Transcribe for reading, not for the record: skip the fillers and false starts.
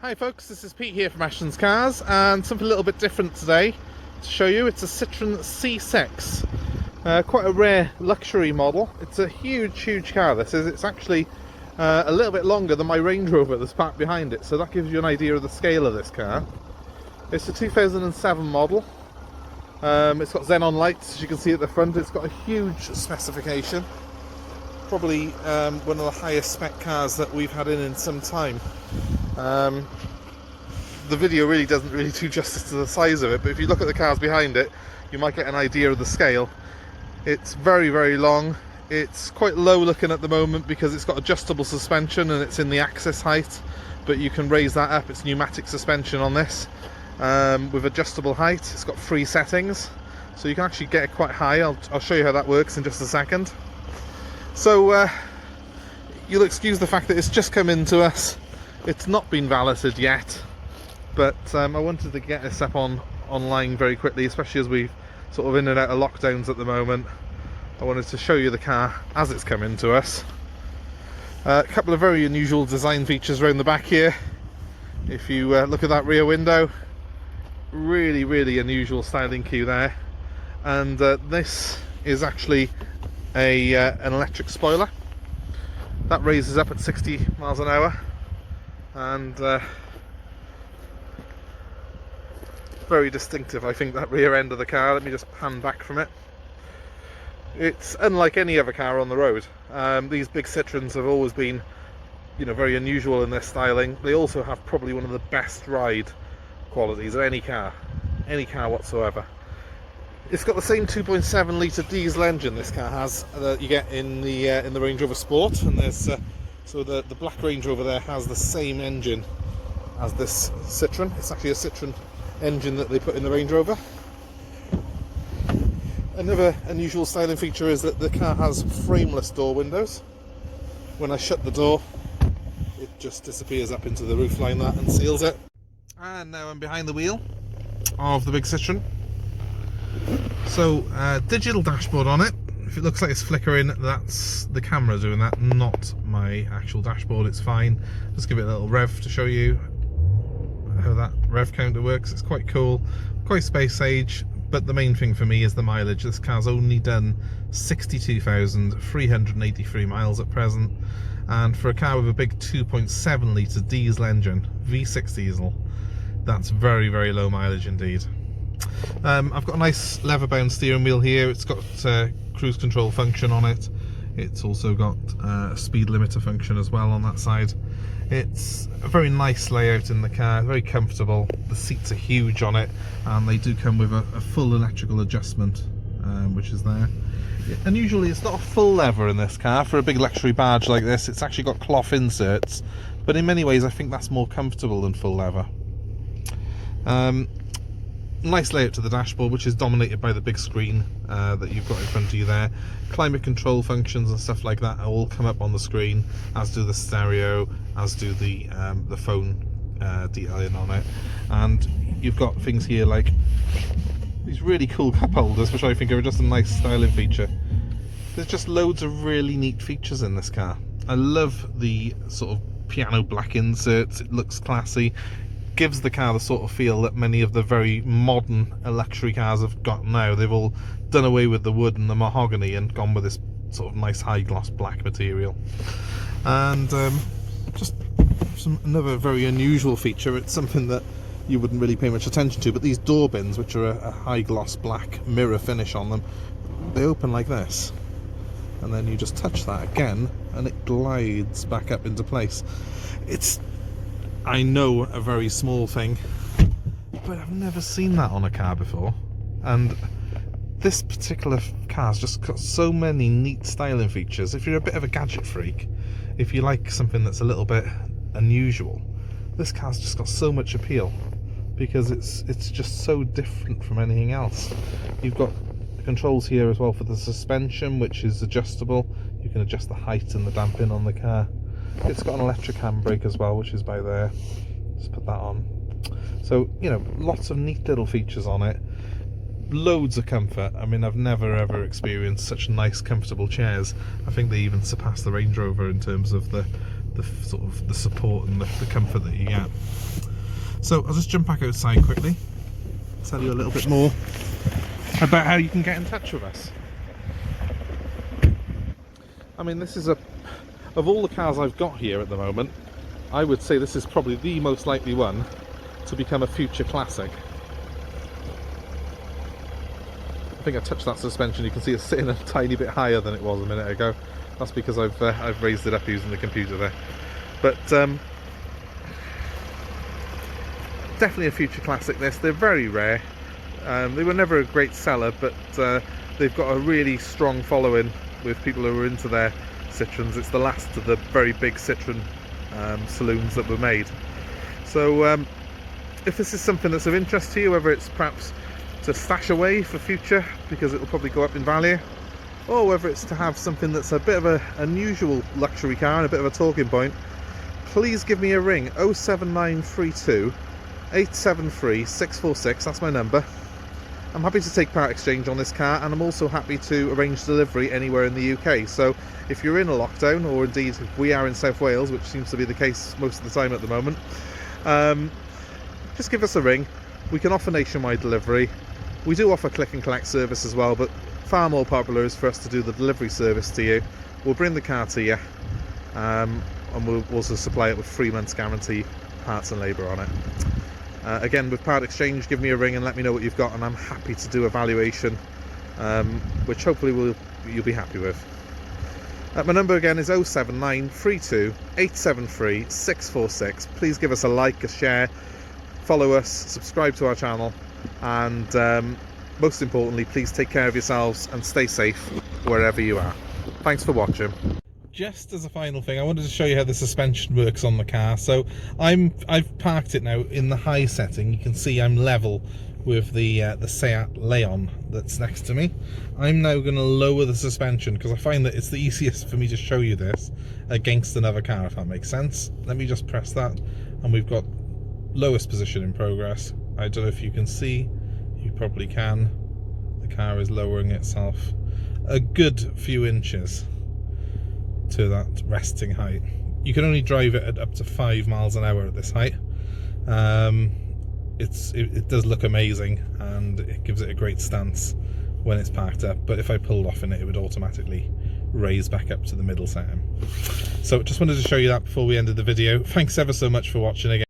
Hi folks, this is Pete here from Ashton's Cars, and something a little bit different today to show you. It's a Citroen C6, quite a rare luxury model. It's a huge car this is. It's actually a little bit longer than my Range Rover that's parked behind it, so that gives you an idea of the scale of this car. It's a 2007 model. It's got xenon lights, as you can see at the front. It's got a huge specification. Probably one of the highest spec cars that we've had in some time. The video really doesn't do justice to the size of it, but if you look at the cars behind it, you might get an idea of the scale. It's very long. It's quite low looking at the moment because it's got adjustable suspension and it's in the axis height, but you can raise that up. It's pneumatic suspension on this with adjustable height. It's got 3 settings, so you can actually get it quite high. I'll show you how that works in just a second. So you'll excuse the fact that it's just come into us. It's not been valeted yet, but I wanted to get this up online very quickly, especially as we're sort of in and out of lockdowns at the moment. I wanted to show you the car as it's come into us. A couple of very unusual design features around the back here. If you look at that rear window, really unusual styling key there. And this is actually an electric spoiler that raises up at 60 miles an hour, and very distinctive, I think, that rear end of the car. Let me just pan back from it. It's unlike any other car on the road. These big Citroens have always been, very unusual in their styling. They also have probably one of the best ride qualities of any car whatsoever. It's got the same 2.7 litre diesel engine this car has that you get in the Range Rover Sport, and there's so the black Range Rover there has the same engine as this Citroen. It's actually a Citroen engine that they put in the Range Rover. Another unusual styling feature is that the car has frameless door windows. When I shut the door, it just disappears up into the roof line and seals it. And now I'm behind the wheel of the big Citroen. So, digital dashboard on it. If it looks like it's flickering, that's the camera doing that, not my actual dashboard. It's fine. Just give it a little rev to show you how that rev counter works. It's quite cool, quite space age, but the main thing for me is the mileage. This car's only done 62,383 miles at present, and for a car with a big 2.7 litre diesel engine, V6 diesel, that's very low mileage indeed. I've got a nice leather bound steering wheel here. It's got cruise control function on it. It's also got a speed limiter function as well on that side. It's a very nice layout in the car, very comfortable. The seats are huge on it, and they do come with a full electrical adjustment, which is there. And usually it's not a full leather in this car. For a big luxury badge like this, it's actually got cloth inserts, but in many ways I think that's more comfortable than full leather. Nice layout to the dashboard, which is dominated by the big screen that you've got in front of you there. Climate control functions and stuff like that all come up on the screen, as do the stereo, as do the phone detailing on it. And you've got things here like these really cool cup holders, which I think are just a nice styling feature. There's just loads of really neat features in this car. I love the sort of piano black inserts. It looks classy. Gives the car the sort of feel that many of the very modern luxury cars have got now. They've all done away with the wood and the mahogany and gone with this sort of nice high gloss black material. And just another very unusual feature. It's something that you wouldn't really pay much attention to, but these door bins, which are a high gloss black mirror finish on them, they open like this, and then you just touch that again and it glides back up into place. It's, I know, a very small thing, but I've never seen that on a car before. And this particular car's just got so many neat styling features. If you're a bit of a gadget freak, if you like something that's a little bit unusual, this car's just got so much appeal because it's just so different from anything else. You've got the controls here as well for the suspension, which is adjustable. You can adjust the height and the damping on the car. It's got an electric handbrake as well, which is by there. Just put that on. So, lots of neat little features on it. Loads of comfort. I mean, I've never ever experienced such nice, comfortable chairs. I think they even surpass the Range Rover in terms of the sort of the support and the comfort that you get. So I'll just jump back outside quickly, tell you a little bit more about how you can get in touch with us. I mean, this is of all the cars I've got here at the moment, I would say this is probably the most likely one to become a future classic. I think I touched that suspension, you can see it's sitting a tiny bit higher than it was a minute ago. That's because I've raised it up using the computer there. But definitely a future classic this. They're very rare. They were never a great seller, but they've got a really strong following with people who are into their Citroens. It's the last of the very big Citroen saloons that were made. So if this is something that's of interest to you, whether it's perhaps to stash away for future because it will probably go up in value, or whether it's to have something that's a bit of an unusual luxury car and a bit of a talking point, please give me a ring. 07932 873 646, that's my number. I'm happy to take part exchange on this car, and I'm also happy to arrange delivery anywhere in the UK. So if you're in a lockdown, or indeed if we are in South Wales, which seems to be the case most of the time at the moment, just give us a ring. We can offer nationwide delivery. We do offer click and collect service as well, but far more popular is for us to do the delivery service to you. We'll bring the car to you, and we'll also supply it with 3 months guarantee, parts and labour on it. Again, with part exchange, give me a ring and let me know what you've got, and I'm happy to do a valuation, which hopefully you'll be happy with. My number again is 07932 873 646. Please give us a like, a share, follow us, subscribe to our channel, and most importantly, please take care of yourselves and stay safe wherever you are. Thanks for watching. Just as a final thing, I wanted to show you how the suspension works on the car. So I've parked it now in the high setting. You can see I'm level with the Seat Leon that's next to me. I'm now going to lower the suspension because I find that it's the easiest for me to show you this against another car, if that makes sense. Let me just press that, and we've got lowest position in progress. I don't know if you can see, you probably can. The car is lowering itself a good few inches to that resting height. You can only drive it at up to 5 miles an hour at this height. It does look amazing, and it gives it a great stance when it's parked up, but if I pulled off in it, it would automatically raise back up to the middle setting. So just wanted to show you that before we ended the video. Thanks ever so much for watching again.